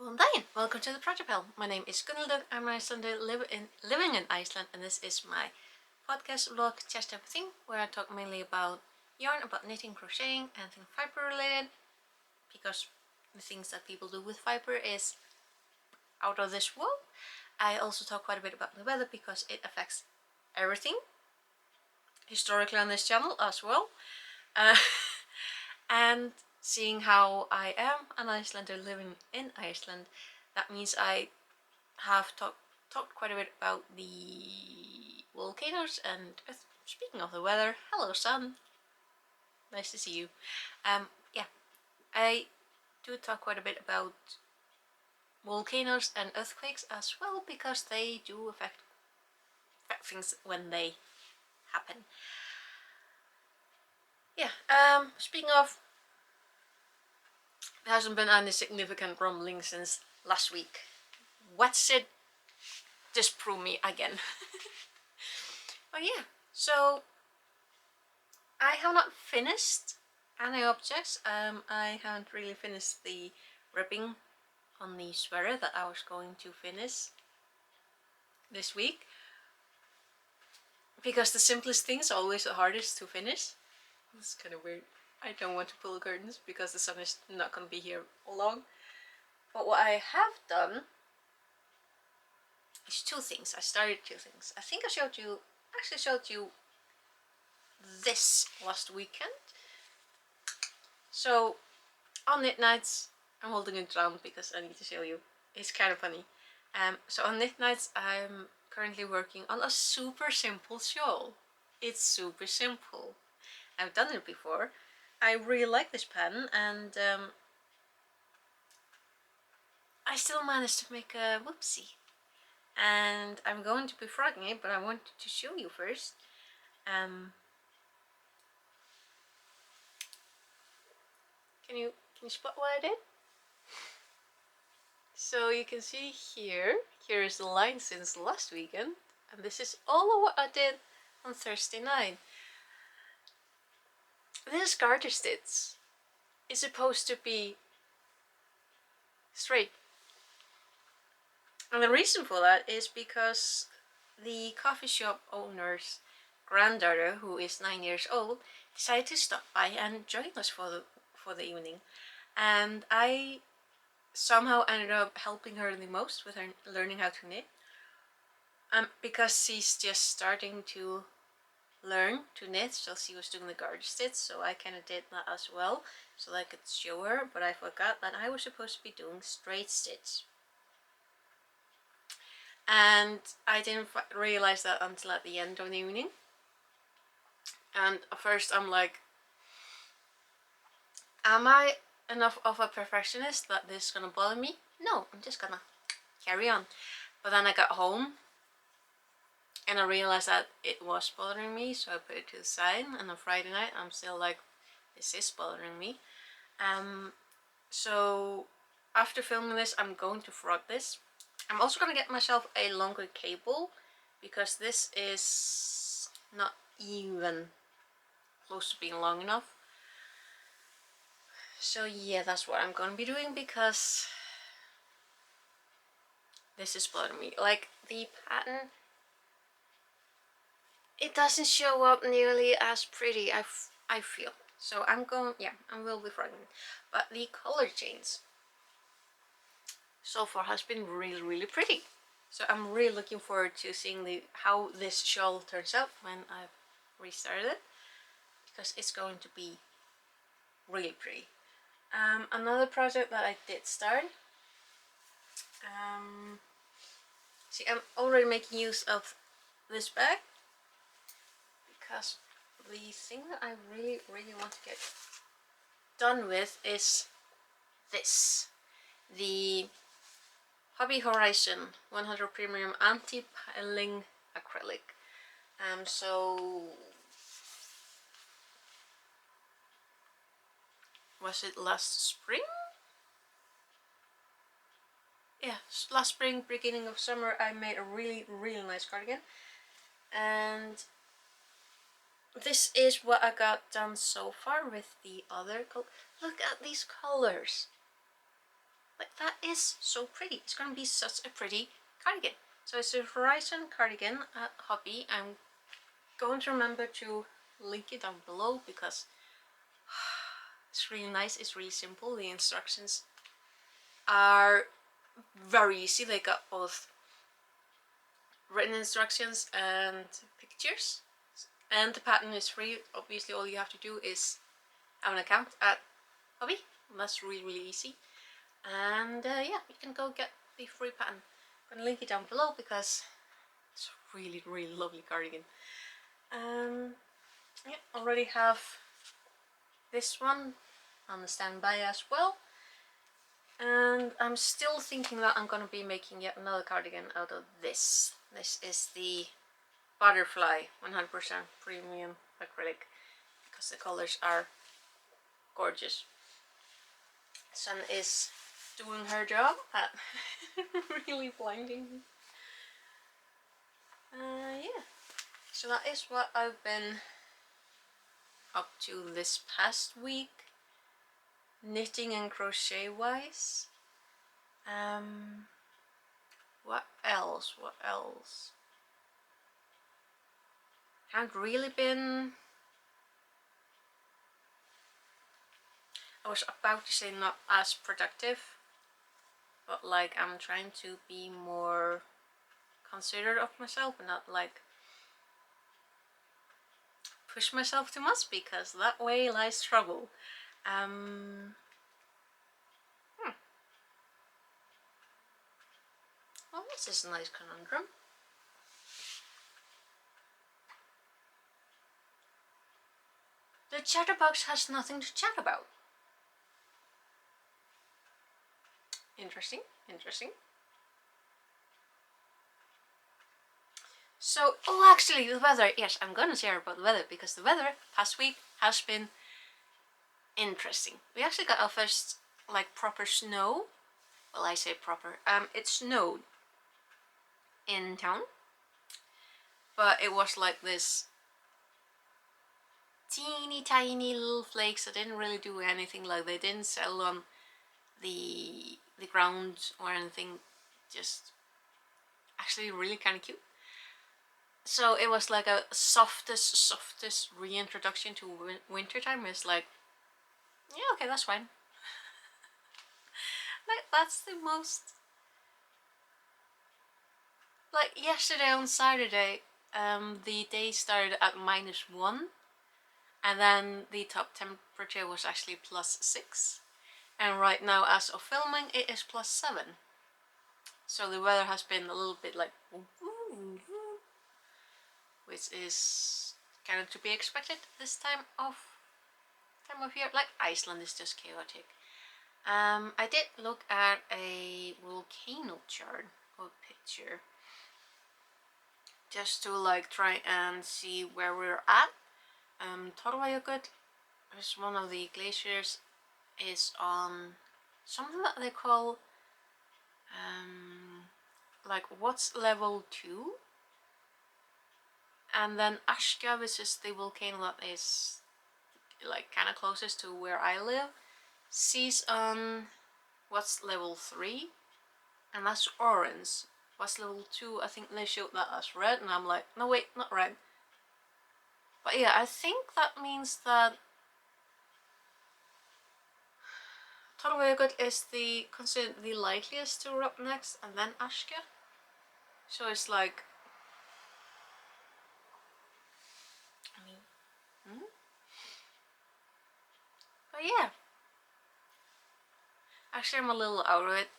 Góðan daginn, welcome to the Project Pal. My name is Gunnildur. I'm an Icelander living in Iceland, and this is my podcast vlog chest type of thing where I talk mainly about yarn, about knitting, crocheting, anything fiber related, because the things that people do with fiber is out of this world. I also talk quite a bit about the weather because it affects everything historically on this channel as well. And seeing how I am an Icelander living in Iceland, that means I have talked quite a bit about the volcanoes. And speaking of the weather, hello sun, nice to see you. Yeah, I do talk quite a bit about volcanoes and earthquakes as well, because they do affect things when they happen. Yeah, speaking of, there hasn't been any significant rumbling since last week. What's it disprove me again? But yeah, so I have not finished any objects. I haven't really finished the ribbing on the sweater that I was going to finish this week, because the simplest things are always the hardest to finish. It's kind of weird. I don't want to pull the curtains because the sun is not going to be here long. But what I have done is two things. I started two things. I think I showed you this last weekend. So on knit nights, I'm holding it down because I need to show you. It's kind of funny. So on knit nights, I'm currently working on a super simple shawl. It's super simple. I've done it before. I really like this pattern, and I still managed to make a whoopsie. And I'm going to be frogging it, but I wanted to show you first. Can you spot what I did? So you can see here is the line since last weekend, and this is all of what I did on Thursday night. This garter stitch is supposed to be straight, and the reason for that is because the coffee shop owner's granddaughter, who is 9 years old, decided to stop by and join us for the evening, and I somehow ended up helping her the most with her learning how to knit, because she's just starting to learn to knit. So she was doing the garter stitch, so I kind of did that as well so that I could show her, but I forgot that I was supposed to be doing straight stitch, and I didn't realize that until at the end of the evening. And at first I'm like, am I enough of a perfectionist that this is gonna bother me? No, I'm just gonna carry on. But then I got home and I realized that it was bothering me, so I put it to the side, and on Friday night I'm still like, this is bothering me. So after filming this, I'm going to frog this. I'm also gonna get myself a longer cable, because this is not even close to being long enough. So yeah, that's what I'm gonna be doing, because this is bothering me. Like, the pattern, it doesn't show up nearly as pretty, I feel. So I'm going, yeah, I will be frogging. But the color change so far has been really pretty. So I'm really looking forward to seeing how this shawl turns out when I've restarted it, because it's going to be really pretty. Another project that I did start, see, I'm already making use of this bag, because the thing that I really want to get done with is this, the Hobbii Horizon 100 Premium Anti-Piling Acrylic. So was it last spring? Yeah, last spring, beginning of summer, I made a really nice cardigan, and this is what I got done so far with the other Look at these colors. Like, that is so pretty. It's gonna be such a pretty cardigan. So it's a Horizon Cardigan at Hobbii. I'm going to remember to link it down below because it's really nice. It's really simple. The instructions are very easy. They got both written instructions and pictures, and the pattern is free. Obviously, all you have to do is have an account at Hobbii. That's really easy. And yeah, you can go get the free pattern. I'm gonna link it down below because it's a really lovely cardigan. Yeah, already have this one on the standby as well. And I'm still thinking that I'm gonna be making yet another cardigan out of this. This is the Butterfly 100% premium acrylic because the colors are gorgeous. Sun is doing her job at really blinding me. Yeah, so that is what I've been up to this past week, knitting and crochet wise. What else? Haven't really been, I was about to say not as productive, but like I'm trying to be more considerate of myself and not like push myself too much because that way lies trouble. Well, this is a nice conundrum. The chatterbox has nothing to chat about. Interesting. So, oh, actually, the weather. Yes, I'm gonna share about the weather because the weather past week has been interesting. We actually got our first like proper snow. Well, I say proper. It snowed in town, but it was like this teeny tiny little flakes that didn't really do anything. Like they didn't settle on the ground or anything. Just actually really kind of cute. So it was like a softest reintroduction to winter time. It's like, yeah, okay, that's fine. Like that's the most. Like yesterday on Saturday, the day started at -1, and then the top temperature was actually +6, and right now, as of filming, it is +7. So the weather has been a little bit like, which is kind of to be expected this time of year. Like Iceland is just chaotic. I did look at a volcano chart or picture just to like try and see where we're at. Torvajökull is one of the glaciers, is on something that they call like what's level 2, and then Askja, which is the volcano that is like kind of closest to where I live, sees on what's level 3, and that's orange. What's level 2, I think they showed that as red, and I'm like, no wait, not red. But yeah, I think that means that Torvajökull is considered the likeliest to erupt next, and then Askja. So it's like, I mean, but yeah. Actually, I'm a little out of it.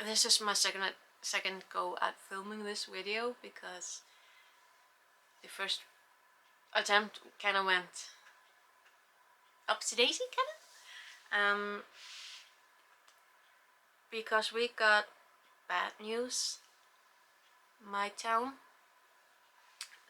This is my second go at filming this video because the first attempt kind of went upsy daisy, kind of. Because we got bad news. My town.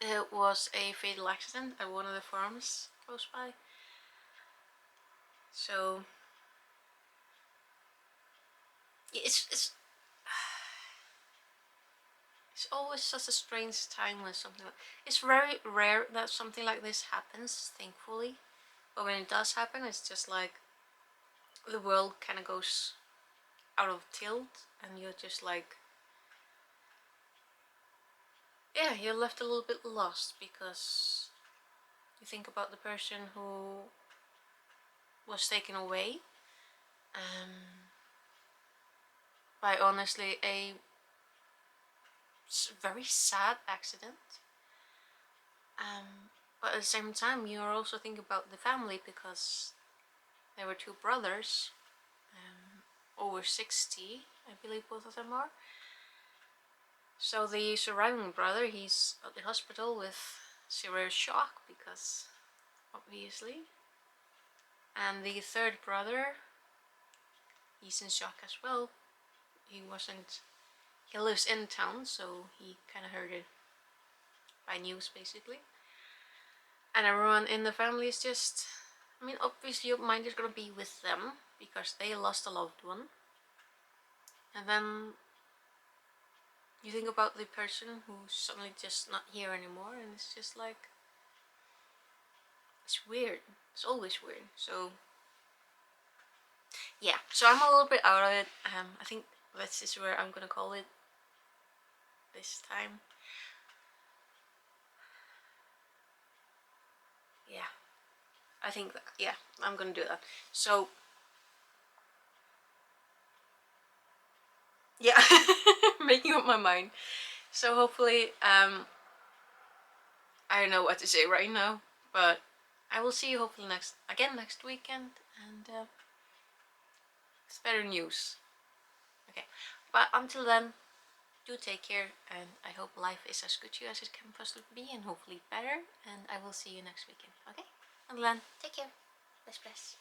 It was a fatal accident at one of the farms close by. So it's always such a strange time when something like, it's very rare that something like this happens, thankfully, but when it does happen, it's just like, the world kind of goes out of tilt, and you're just like, yeah, you're left a little bit lost, because you think about the person who was taken away by honestly a very sad accident. But at the same time, you're also thinking about the family, because there were two brothers, over 60, I believe both of them are. So the surviving brother, he's at the hospital with severe shock, because obviously. And the third brother, he's in shock as well. He lives in town, so he kind of heard it by news basically. And everyone in the family is just, I mean, obviously your mind is gonna be with them, because they lost a loved one. And then you think about the person who's suddenly just not here anymore, and it's just like, it's weird. It's always weird. So yeah, so I'm a little bit out of it. I think this is where I'm gonna call it this time. Yeah, I think that, yeah, I'm gonna do that. So yeah, making up my mind. So hopefully, I don't know what to say right now, but I will see you hopefully next weekend, and it's better news. Okay, but until then, do take care, and I hope life is as good to you as it can possibly be, and hopefully better. And I will see you next weekend. Okay, until then, take care. Bless, bless.